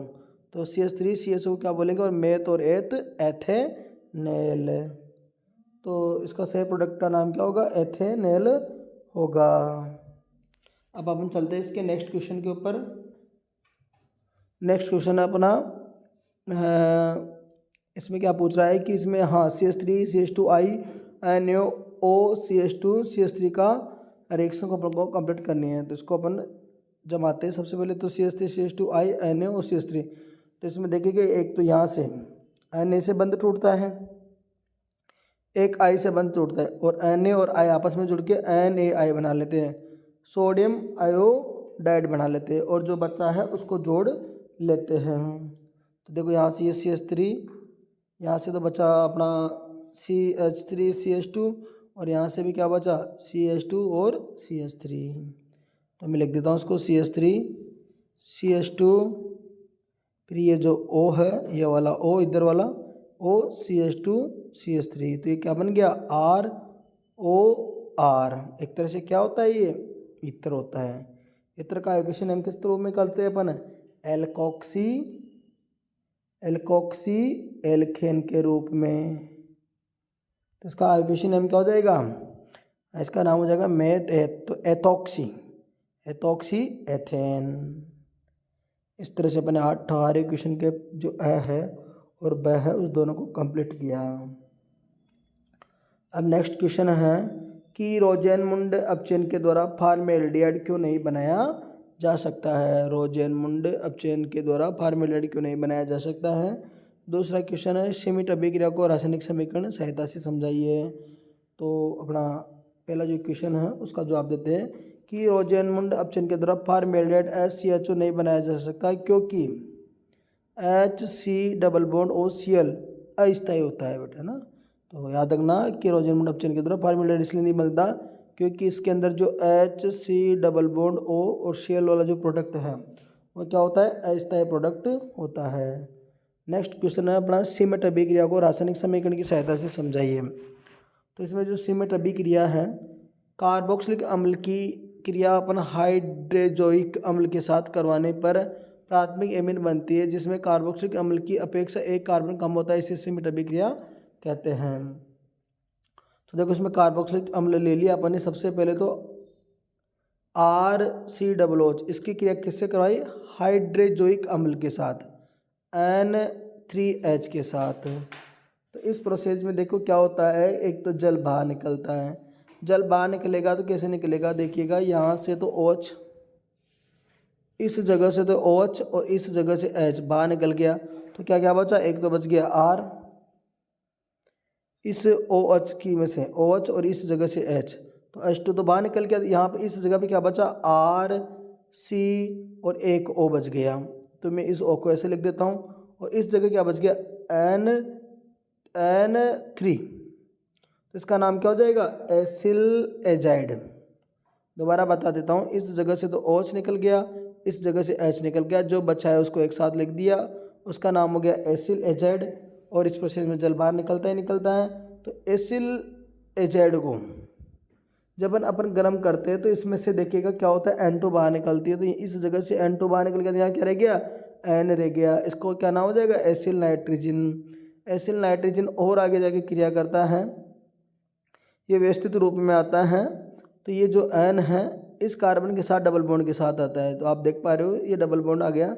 तो CH3 CHO को क्या बोलेंगे, और मेथ और एथ एथेनेल। तो इसका सही प्रोडक्ट का नाम क्या होगा, एथेनेल होगा। अब अपन चलते हैं इसके नेक्स्ट क्वेश्चन के ऊपर। नेक्स्ट क्वेश्चन है अपना, इसमें क्या पूछ रहा है कि इसमें हाँ CH3 CH2I NaO CH2 CH3 का रिएक्शन को अपन को कंप्लीट करनी है। तो इसको अपन जमाते हैं। सबसे पहले तो CH3 CH2 I Na और CH3। तो इसमें देखिएगा एक तो यहाँ से Na से बंध टूटता है, एक I से बंध टूटता है, और Na और I आपस में जुड़ के NaI बना लेते हैं, सोडियम आयोडाइड बना लेते हैं, और जो बचा है उसको जोड़ लेते हैं। तो देखो यहाँ से ये CH3, यहाँ से तो बचा अपना CH3 CH2, और यहाँ से भी क्या बचा CH2 और CH3। तो मैं लिख देता हूँ उसको CH3 CH2, फिर ये जो O है ये वाला O, इधर वाला O CH2 CH3। तो ये क्या बन गया ROR। एक तरह से क्या होता है ये ईथर होता है। ईथर का एब्रेविएशन हम किस रूप में करते हैं अपन, एल्कोक्सी एल्केन के रूप में। तो इसका एब्रेविएशन नेम क्या हो जाएगा, इसका नाम हो जाएगा एथॉक्सी एथेन। इस तरह से अपने 18 क्वेश्चन के जो है और ब है उस दोनों को कंप्लीट किया। अब नेक्स्ट क्वेश्चन है कि रोजेनमुंड अपचयन के द्वारा फॉर्मेल्डिहाइड क्यों नहीं बनाया जा सकता है। रोजेनमुंड अपचयन के द्वारा फॉर्मेल्डिहाइड क्यों नहीं बनाया जा सकता है। दूसरा क्वेश्चन है श्मिट अभिक्रिया को रासायनिक समीकरण सहायता से समझाइए। तो अपना पहला जो क्वेश्चन है उसका जवाब देते हैं कि रोजेनमुंड अपचयन के द्वारा फॉर्मेल्डिहाइड HCHO नहीं बनाया जा सकता क्योंकि HC डबल बॉन्ड OCl अस्थायी होता है बेटा, है ना। तो याद रखना कि रोजेनमुंड अपचयन के द्वारा फॉर्मेल्डिहाइड इसलिए नहीं बनता क्योंकि इसके अंदर जो HC डबल बॉन्ड O और Cl वाला जो प्रोडक्ट है वो क्या होता है, अस्थायी प्रोडक्ट होता है। नेक्स्ट क्वेश्चन है अपना श्मिट अभिक्रिया को रासायनिक समीकरण की सहायता से समझाइए। तो इसमें जो श्मिट अभिक्रिया है, कार्बोक्सिलिक अम्ल की क्रिया अपन हाइड्रोजोइक अम्ल के साथ करवाने पर प्राथमिक एमीन बनती है जिसमें कार्बोक्सिलिक अम्ल की अपेक्षा एक कार्बन कम होता है, इसे श्मिट अभिक्रिया कहते हैं। तो देखो इसमें कार्बोक्सिलिक अम्ल ले लिया अपन ने, सबसे पहले तो RCOOH, इसकी क्रिया किससे करवाई, हाइड्रोजोइक अम्ल के साथ N3H के साथ। तो इस प्रोसेस में देखो क्या होता है, एक तो जल बाहर निकलता है। जल बाहर निकलेगा तो कैसे निकलेगा, देखिएगा यहाँ से तो OH, इस जगह से तो OH और इस जगह से H बाहर निकल गया, तो क्या क्या बचा, एक तो बच गया R, इस OH की में से OH और इस जगह से H, तो H2 तो बाहर निकल गया। यहाँ पे इस जगह पे क्या बचा R C और एक O बच गया। तो मैं इस O को ऐसे लिख देता हूँ, और इस जगह क्या बच गया N3, तो इसका नाम क्या हो जाएगा, एसिल एजाइड। दोबारा बता देता हूँ, इस जगह से तो OH निकल गया, इस जगह से H निकल गया, जो बचा है उसको एक साथ लिख दिया, उसका नाम हो गया एसिल एजाइड। और इस प्रोसेस में जल बाहर निकलता ही निकलता है। तो एसिल एजाइड को जब अपन गर्म करते हैं तो इसमें से देखिएगा क्या होता है, N2 बाहर निकलती है। तो इस जगह से N2 बाहर निकल गया, तो यहाँ क्या रह गया, N रह गया। इसको क्या नाम हो जाएगा, एसिल नाइट्रोजन। एसिल नाइट्रोजन और आगे जाके क्रिया करता है, ये व्यवस्थित रूप में आता है। तो ये जो N है इस कार्बन के साथ डबल बॉन्ड के साथ आता है, तो आप देख पा रहे हो ये डबल बॉन्ड आ गया।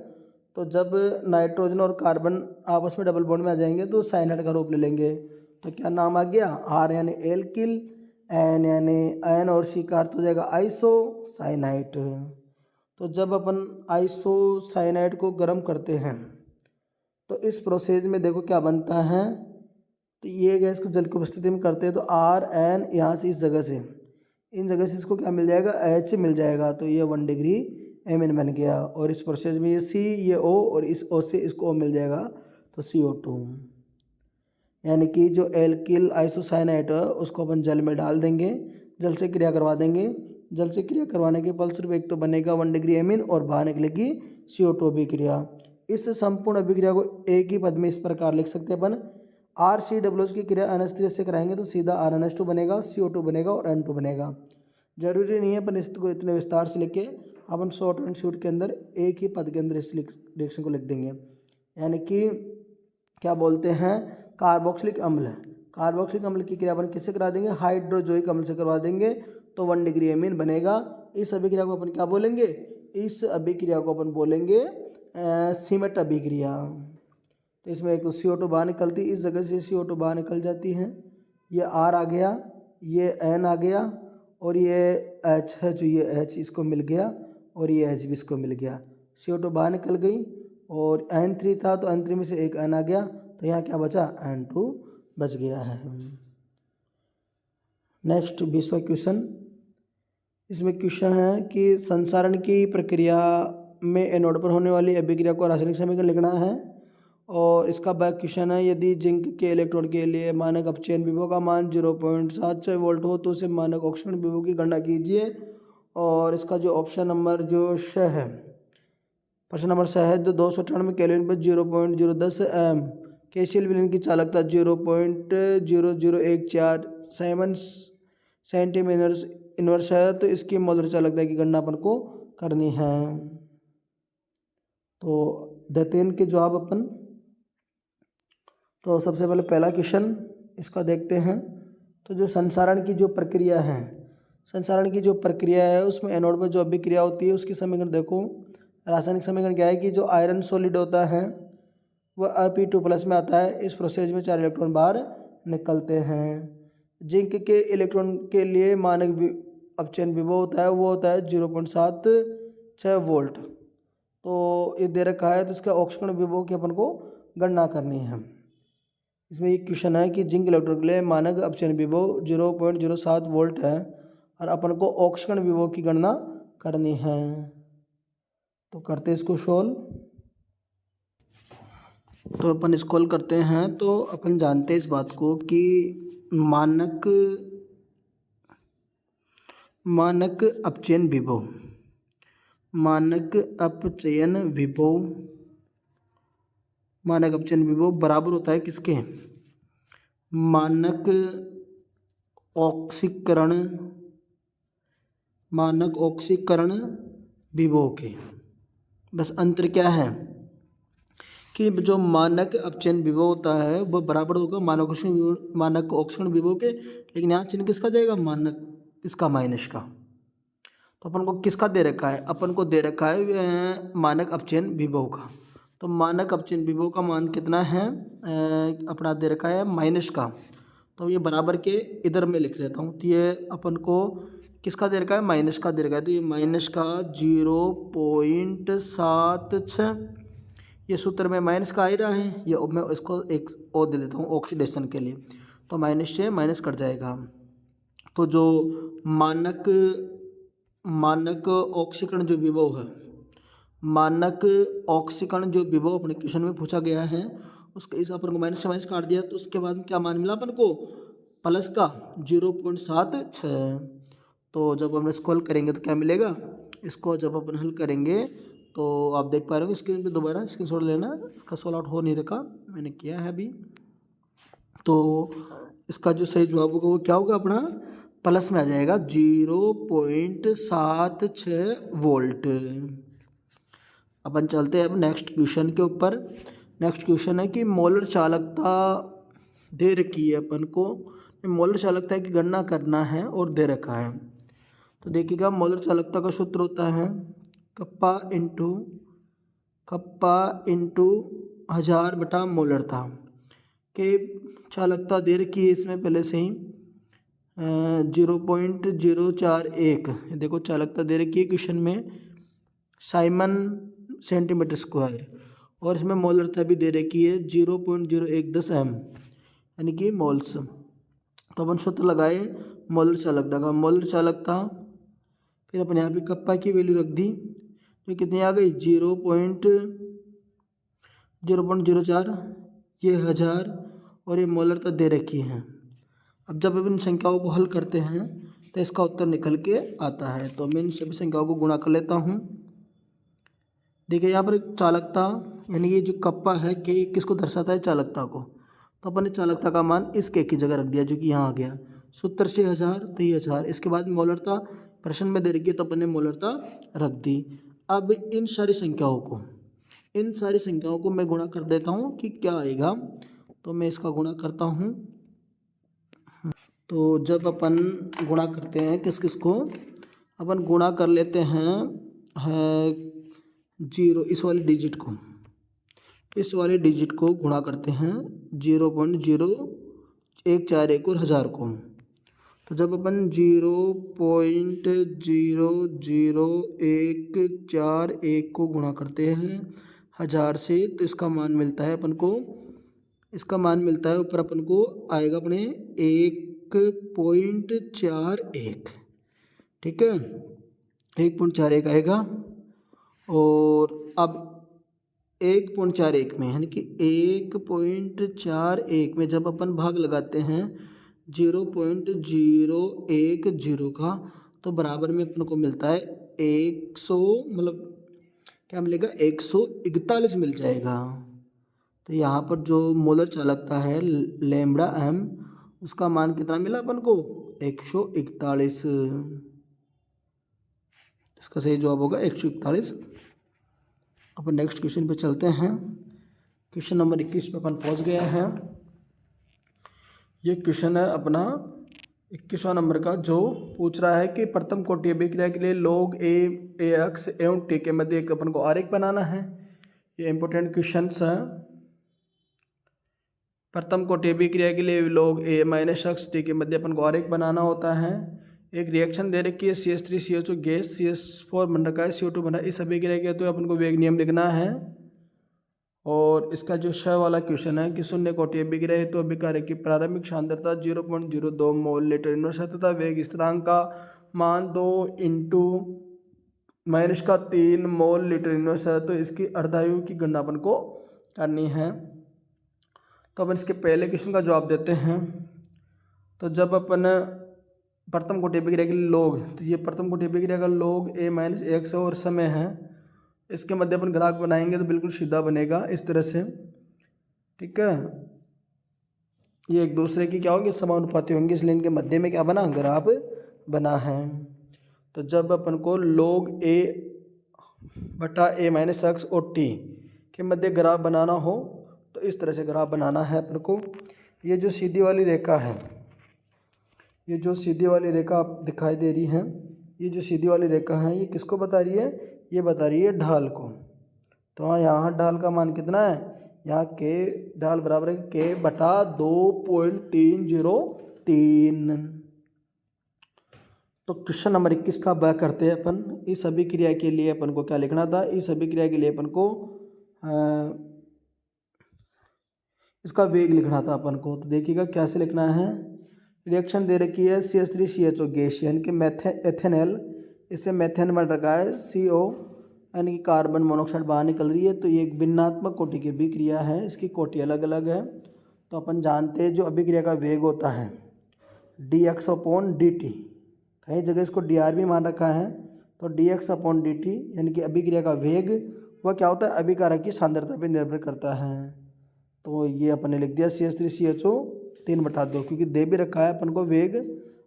तो जब नाइट्रोजन और कार्बन आपस में डबल बॉन्ड में आ जाएंगे तो साइनाइड का रूप ले लेंगे। तो क्या नाम आ गया, R यानी एल्किल, N यानी N और C का अर्थ हो जाएगा आइसोसाइनाइड। तो जब अपन आइसोसाइनाइड को गर्म करते हैं तो इस प्रोसेस में देखो क्या बनता है, तो ये गैस को जल की उपस्थिति में करते हैं तो RN यहाँ से इस जगह से, इन जगह से इसको क्या मिल जाएगा, H मिल जाएगा। तो ये 1 डिग्री एमिन बन गया। और इस प्रोसेस में ये C, ये O और इस O से इसको O मिल जाएगा, तो CO2। यानी कि जो एल्किल आइसोसाइनाइड है उसको अपन जल में डाल देंगे, जल से क्रिया करवा देंगे। जल से क्रिया करवाने के फलस्वरूप एक तो बनेगा 1 डिग्री एमिन और बाहर निकलेगी CO2 अभिक्रिया। इस संपूर्ण अभिक्रिया को एक ही पद में इस प्रकार लिख सकते हैं अपन, RCOOH की क्रिया NH3 से कराएंगे तो सीधा RNH2 बनेगा, CO2 बनेगा और N2 बनेगा। जरूरी नहीं है अपन इसको इतने विस्तार से लिखे, अपन शॉर्ट एंड शूट के अंदर एक ही पद के अंदर इस रिएक्शन को लिख देंगे। यानी कि क्या बोलते हैं, कार्बोक्सिलिक अम्ल है, कार्बोक्सिलिक अम्ल की क्रिया अपन किससे करा देंगे, हाइड्रोजोइक अम्ल से करवा देंगे, तो 1 डिग्री एमीन बनेगा। इस अभिक्रिया को अपन क्या बोलेंगे, इस अभिक्रिया को अपन बोलेंगे श्मिट अभिक्रिया। तो इसमें एक तो CO2 बाहर निकलती है, इस जगह से CO2 बाहर निकल जाती है, ये R आ गया, ये N आ गया और ये H है जो ये H इसको मिल गया और ये H भी इसको मिल गया। CO2 बाहर निकल गई और N3 था तो N3 में से एक N आ गया, तो यहाँ क्या बचा, N2 बच गया है। नेक्स्ट 20वां क्वेश्चन। इसमें क्वेश्चन है कि संसारण की प्रक्रिया में एनोड पर होने वाली अभिक्रिया को रासायनिक समीकरण लिखना है। और इसका बैक क्वेश्चन है, यदि जिंक के इलेक्ट्रॉन के लिए मानक अपचयन विभव का मान 0.76 वोल्ट हो तो उसे मानक ऑक्सीकरण विभव की गणना कीजिए। और इसका जो ऑप्शन नंबर जो श है, प्रश्न नंबर 6 है, जो 298 केल्विन पर 0.010 एम केसीएल विलयन की चालकता 0.00147 सेंटीमीटर इनवर्स है, तो इसकी मोलर चालकता की गणना अपन को करनी है। तो देते हैं इनके जवाब अपन। तो सबसे पहले पहला क्वेश्चन इसका देखते हैं। तो जो संसारण की जो प्रक्रिया है, संसारण की जो प्रक्रिया है उसमें एनोड पर जो अभिक्रिया होती है उसकी समीकरण देखो। रासायनिक समीकरण क्या है कि जो आयरन सॉलिड होता है वह Ap2+ में आता है। इस प्रोसेस में 4 इलेक्ट्रॉन बाहर निकलते हैं। जिंक के इलेक्ट्रॉन के लिए मानक अपचयन विभव होता है, वो होता है 0.76 वोल्ट। तो ये दे रखा है, तो इसका ऑक्सीकरण विभव की अपन को गणना करनी है। इसमें एक क्वेश्चन है कि जिंक इलेक्ट्रॉन के लिए मानक अपचयन विभव 0.07 वोल्ट है और अपन को ऑक्सीकरण विभव की गणना करनी है। तो करते इसको सोल्व। तो अपन इसको हल करते हैं। तो अपन जानते हैं इस बात को कि मानक अपचयन विभव, मानक अपचयन विभव बराबर होता है किसके, मानक ऑक्सीकरण विभव के। बस अंतर क्या है कि जो मानक अपचयन विभव होता है वह बराबर होगा मानक ऑक्सीकरण विभव के, लेकिन यहाँ चिन्ह किसका जाएगा, मानक इसका माइनस का। तो अपन को किसका दे रखा है, अपन को दे रखा है मानक अपचयन विभव का। तो मानक अपचयन विभव का मान कितना है, अपना दे रखा है माइनस का। तो ये बराबर के इधर में लिख लेता हूँ। तो ये अपन को किसका दे रखा है, माइनस का दे रखा है। तो ये माइनस का 0.76, ये सूत्र में माइनस का आ ही रहा है। ये मैं इसको एक और दे देता हूँ ऑक्सीडेशन के लिए, तो माइनस से माइनस कट जाएगा। तो जो मानक ऑक्सीकरण जो विभव है, मानक ऑक्सीकरण जो विभव अपने क्वेश्चन में पूछा गया है उसके इस अपन को माइनस से माइनस काट दिया, तो उसके बाद क्या मान मिला अपन को, प्लस का 0.76। तो जब हम इसको हल करेंगे तो क्या मिलेगा, इसको जब अपन हल करेंगे तो आप देख पा रहे हो स्क्रीन पे, दोबारा स्क्रीनशॉट लेना, इसका सॉल्व आउट हो नहीं रखा, मैंने किया है अभी। तो इसका जो सही जवाब होगा वो क्या होगा, अपना प्लस में आ जाएगा 0.76 वोल्ट। अपन चलते हैं अब नेक्स्ट क्वेश्चन के ऊपर। नेक्स्ट क्वेश्चन है कि मोलर चालकता दे रखी है, अपन को मोलर चालकता की गणना करना है और दे रखा है। तो देखिएगा, मोलर चालकता का सूत्र होता है कप्पा इंटू 1000 बटा मोलर था के चालकता दे रखी है इसमें पहले से ही 0.041। देखो चालकता दे रखी है क्वेश्चन में साइमन सेंटीमीटर स्क्वायर, और इसमें मोलरता भी दे रखी है 0.010 एम यानी कि मोल्स। तो अपन सूत्र लगाए मोलर चालकता का, मोलर चालकता, फिर अपन यहाँ पे कप्पा की वैल्यू रख दी जो कितनी आ गई 0.04, ये 1000 और ये मोलरता दे रखी है। अब जब इन संख्याओं को हल करते हैं तो इसका उत्तर निकल के आता है। तो मैं इन सभी संख्याओं को गुणा कर लेता हूँ। देखिए यहाँ पर चालकता यानी ये जो कप्पा है के किसको दर्शाता है, चालकता को। तो अपन ने चालकता का मान इस के की जगह रख दिया जो कि यहाँ आ गया, सूत्र से 1000 तो ये 1000। इसके बाद मोलरता प्रश्न में दे रखी है तो अपन ने मोलरता रख दी। अब इन सारी संख्याओं को मैं गुणा कर देता हूँ कि क्या आएगा। तो मैं इसका गुणा करता हूँ। तो जब अपन गुणा करते हैं किस किस को, अपन गुणा कर लेते हैं जीरो, इस वाले डिजिट को गुणा करते हैं 0.0141 और 1000 को। तो जब अपन 0.00141 को गुणा करते हैं 1000 से, तो इसका मान मिलता है अपन को, ऊपर अपन को आएगा अपने 1.41। ठीक है, 1.41 आएगा। और अब 1.41 में, यानी कि 1.41 में जब अपन भाग लगाते हैं 0.010 का, तो बराबर में अपन को मिलता है 100, मतलब क्या मिलेगा, 141 मिल जाएगा। तो यहाँ पर जो मोलर चालकता है लैम्ब्डा एम, उसका मान कितना मिला अपन को, 141। इसका सही जवाब होगा 141। अपन नेक्स्ट क्वेश्चन पे चलते हैं। क्वेश्चन नंबर 21 पे अपन पहुंच गए हैं। ये क्वेश्चन है अपना 21वां नंबर का, जो पूछ रहा है कि प्रथम कोटि अभिक्रिया के लिए log a ax एवं t के मध्य एक अपन को आरेख बनाना है। ये इंपॉर्टेंट क्वेश्चन है। प्रथम कोटि अभिक्रिया के लिए log a minus x t के मध्य अपन को आरेख बनाना होता है। एक रिएक्शन दे रखी है CH3CHO गैस, CH4 बन रखा है, CO2 बना। इस अभिक्रिया के तो अपन को वेग नियम लिखना है। और इसका जो श वाला क्वेश्चन है कि शून्य कोटि अभिक्रिया हेतु अभिक्रिया की प्रारंभिक सांद्रता 0.02 मोल लीटर इनवर्स है तथा वेग स्थिरांक का मान 2 इंटू -3 मोल लीटर इनवर्स है। तो इसकी अर्धायु की गणना अपन को करनी है। तो अपन इसके पहले क्वेश्चन का जवाब देते हैं। तो जब अपन प्रथम कोटि अभिक्रिया के लिए log, तो ये प्रथम कोटि अभिक्रिया का log a माइनस x और समय है, इसके मध्य अपन ग्राफ बनाएंगे तो बिल्कुल सीधा बनेगा इस तरह से। ठीक है, ये एक दूसरे की क्या होंगे, समानुपाती होंगे, इसलिए इनके मध्य में क्या बना, ग्राफ बना है। तो जब अपन को log a बटा a माइनस एक्स और t के मध्य ग्राफ बनाना हो तो इस तरह से ग्राफ बनाना है अपन को। ये जो सीधी वाली रेखा है, ये जो सीधी वाली रेखा आप दिखाई दे रही है, ये जो सीधी वाली रेखा है ये किसको बता रही है, ये बता रही है ढाल को। तो यहाँ ढाल का मान कितना है, यहाँ के ढाल बराबर है के बटा 2.303। तो क्वेश्चन नंबर 21 का ब करते हैं अपन। इस अभिक्रिया के लिए अपन को क्या लिखना था, इस अभिक्रिया के लिए अपन को इसका वेग लिखना था अपन को। तो देखिएगा कैसे लिखना है। रिएक्शन दे रखी है CH3CHO गैस यानी कि एथेनॉल, इससे मेथेन बन रखा है CO यानी कि कार्बन मोनोऑक्साइड बाहर निकल रही है। तो ये एक भिन्नात्मक कोटि की अभिक्रिया है, इसकी कोटि अलग अलग है। तो अपन जानते हैं जो अभिक्रिया का वेग होता है dx/dt, कई जगह इसको dr भी मान रखा है। तो dx/dt यानी कि अभिक्रिया का वेग वह क्या होता है, अभिकारक की सांद्रता पर निर्भर करता है। तो ये अपन ने लिख दिया CH3CHO 3/2, क्योंकि दे भी रखा है अपन को वेग,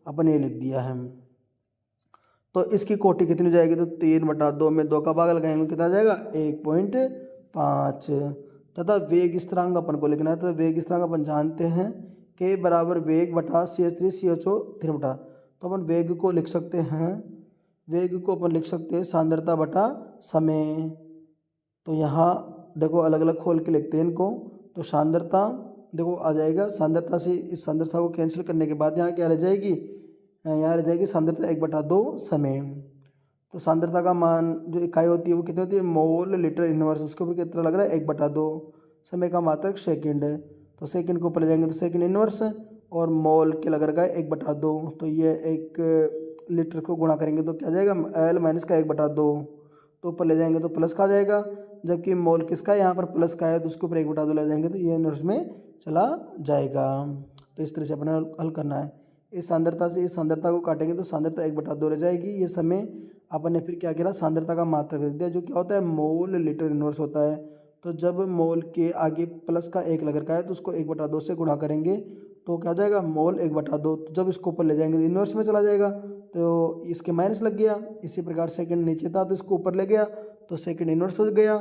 अपन ये लिख दिया है। तो इसकी कोटि कितनी हो जाएगी, तो 3/2 में 2 का भाग लगाएंगे कितना जाएगा, 1.5। तथा वेग स्थिरांक अपन को लिखना है। तो वेग स्थिरांक अपन जानते हैं के बराबर वेग बटा CH3CHO 3/। तो अपन वेग को लिख सकते हैं, वेग को अपन लिख सकते हैं सांद्रता बटा समय। तो यहाँ देखो अलग अलग खोल के लिखते हैं इनको। तो सांद्रता देखो आ जाएगा, सांद्रता से इस सांद्रता को कैंसिल करने के बाद यहाँ क्या रह जाएगी, यहाँ रह जाएगी सांद्रता 1/2 समय। तो सांद्रता का मान जो इकाई होती है वो कितनी होती है, मोल लीटर इनवर्स, उसके ऊपर कितना लग रहा है 1/2। समय का मात्रक सेकंड है, तो सेकंड को ऊपर ले जाएंगे तो सेकंड इनवर्स, और मोल के लग रहा है 1/2। तो ये 1 लीटर को गुणा करेंगे तो क्या जाएगा, L माइनस का 1/2। तो ऊपर ले जाएंगे तो प्लस का आ जाएगा, जबकि मोल किसका है, यहाँ पर प्लस का है, तो उसके ऊपर 1/2 ले जाएंगे तो ये इनवर्स में चला जाएगा। तो इस तरह से अपने हल करना है। इस सांद्रता से इस सांद्रता को काटेंगे तो सांद्रता 1/2 रह जाएगी। ये समय अपन ने फिर क्या किया, सांद्रता का मात्रक दे दिया जो क्या होता है, मोल लीटर इनवर्स होता है। तो जब मोल के आगे प्लस का 1 लग रखा है तो उसको 1/2 से गुणा करेंगे तो क्या जाएगा, मोल 1/2। तो जब इसको ऊपर ले जाएंगे तो इनवर्स में चला जाएगा, तो इसके माइनस लग गया। इसी प्रकार सेकंड नीचे था तो इसको ऊपर ले गया तो सेकंड इनवर्स हो गया।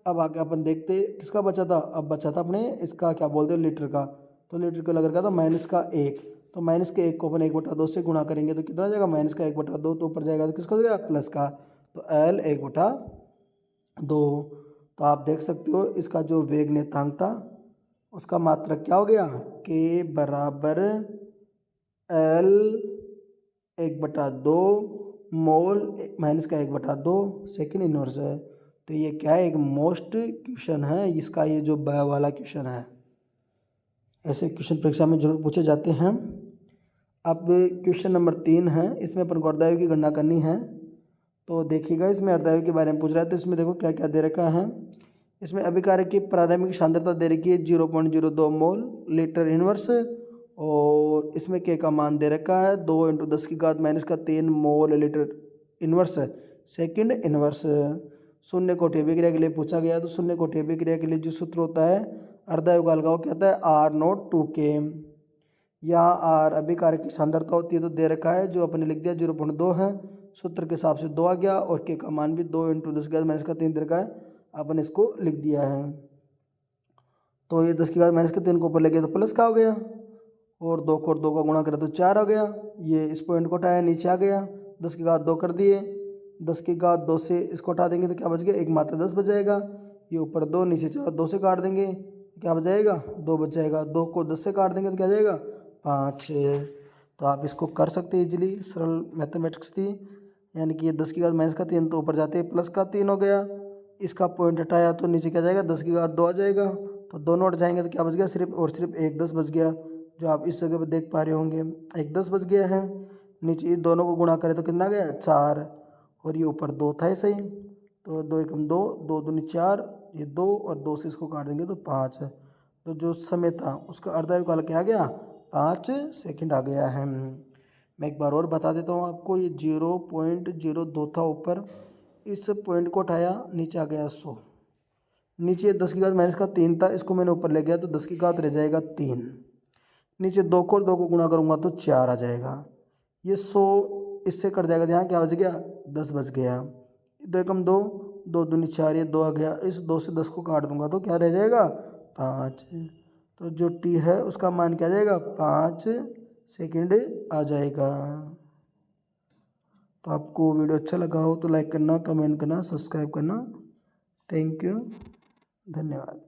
अब आगे अपन देखते किसका बचा था, अब बचा था अपने इसका क्या बोलते हैं, लीटर का। तो लीटर का लग रखा था -1, तो -1 को अपन 1/2 से गुणा करेंगे तो कितना जाएगा, -1/2। तो ऊपर जाएगा तो किसका हो जाएगा, प्लस का। तो L 1/2। तो आप देख सकते हो इसका जो वेग नियतांक था उसका मात्रक क्या हो गया, K बराबर L 1/2 मोल माइनस का 1/2 सेकेंड इनवर्स है। तो ये क्या है, एक मोस्ट क्वेश्चन है इसका, ये जो ब वाला क्वेश्चन है। ऐसे क्वेश्चन परीक्षा में जरूर पूछे जाते हैं। अब क्वेश्चन नंबर 3 है, इसमें अपन को अर्धायु की गणना करनी है। तो देखिएगा, इसमें अर्धायु के बारे में पूछ रहा है। तो इसमें देखो क्या क्या दे रखा है। इसमें अभिकारक की प्रारंभिक सांद्रता दे रखी है 0.02 मोल लीटर इनवर्स, और इसमें के का मान दे रखा है 2 × 10⁻³ mole litre inverse second inverse. शून्य कोटि अभिक्रिया के लिए पूछा गया, तो शून्य कोटि अभिक्रिया के लिए जो सूत्र होता है अर्धायु काल का, वो क्या होता है R02K। यहाँ आर अभिकारक की सांद्रता होती है, तो दे रखा है जो अपने लिख दिया 0.2 है, सूत्र के हिसाब से 2 आ गया, और के का मान भी 2 × 10⁻³ दे रखा है, अपन इसको लिख दिया है। तो ये 10⁻³ को ऊपर ले गया तो प्लस का हो गया, और 2 को 2 का गुणा करें तो 4 आ गया। ये इस पॉइंट को हटाया, नीचे आ गया, 10⁻2 कर दिए, 10⁻2 से इसको हटा देंगे तो क्या बच गया, एक मात्रा 10 बच जाएगा। ये ऊपर 2 नीचे 4, 2 से काट देंगे क्या बच जाएगा, 2 बच जाएगा। 2 को 10 से काट देंगे तो क्या जाएगा 5। तो आप इसको कर सकते हैं इजीली, सरल मैथमेटिक्स थी। यानी कि ये 10⁻³ तो ऊपर जाते प्लस का 3 हो गया, इसका पॉइंट हटाया तो नीचे क्या जाएगा 10⁻2 आ जाएगा। तो दोनों हट जाएंगे तो क्या बच गया, सिर्फ और सिर्फ एक 10 बच गया, जो आप इस जगह पर देख पा रहे होंगे, एक 10 बच गया है। नीचे ये दोनों को गुणा करें तो कितना गया 4, और ये ऊपर 2 था ऐसे ही, तो 2 × 2, 2 दूनी 4, ये 2 और 2 से इसको काट देंगे तो 5 है। तो जो समय था उसका अर्धायु काल क्या आ गया 5 सेकंड आ गया है। मैं एक बार और बता देता हूँ आपको, ये 0.02 था ऊपर, इस पॉइंट को उठाया नीचे आ गया 100, नीचे 10⁻³ था, इसको मैंने ऊपर ले गया तो 10⁻³ रह जाएगा 3, नीचे 2 को 2 को गुणा करूँगा तो 4 आ जाएगा। ये 100 इससे कट जाएगा, यहाँ क्या बच गया 10 बच गया। 2 × 2, 2 दूनी 4, ये 2 आ गया, इस 2 से 10 को काट दूंगा तो क्या रह जाएगा 5। तो जो टी है उसका मान क्या आ जाएगा 5 सेकंड आ जाएगा। तो आपको वीडियो अच्छा लगा हो तो लाइक करना, कमेंट करना, सब्सक्राइब करना। थैंक यू, धन्यवाद।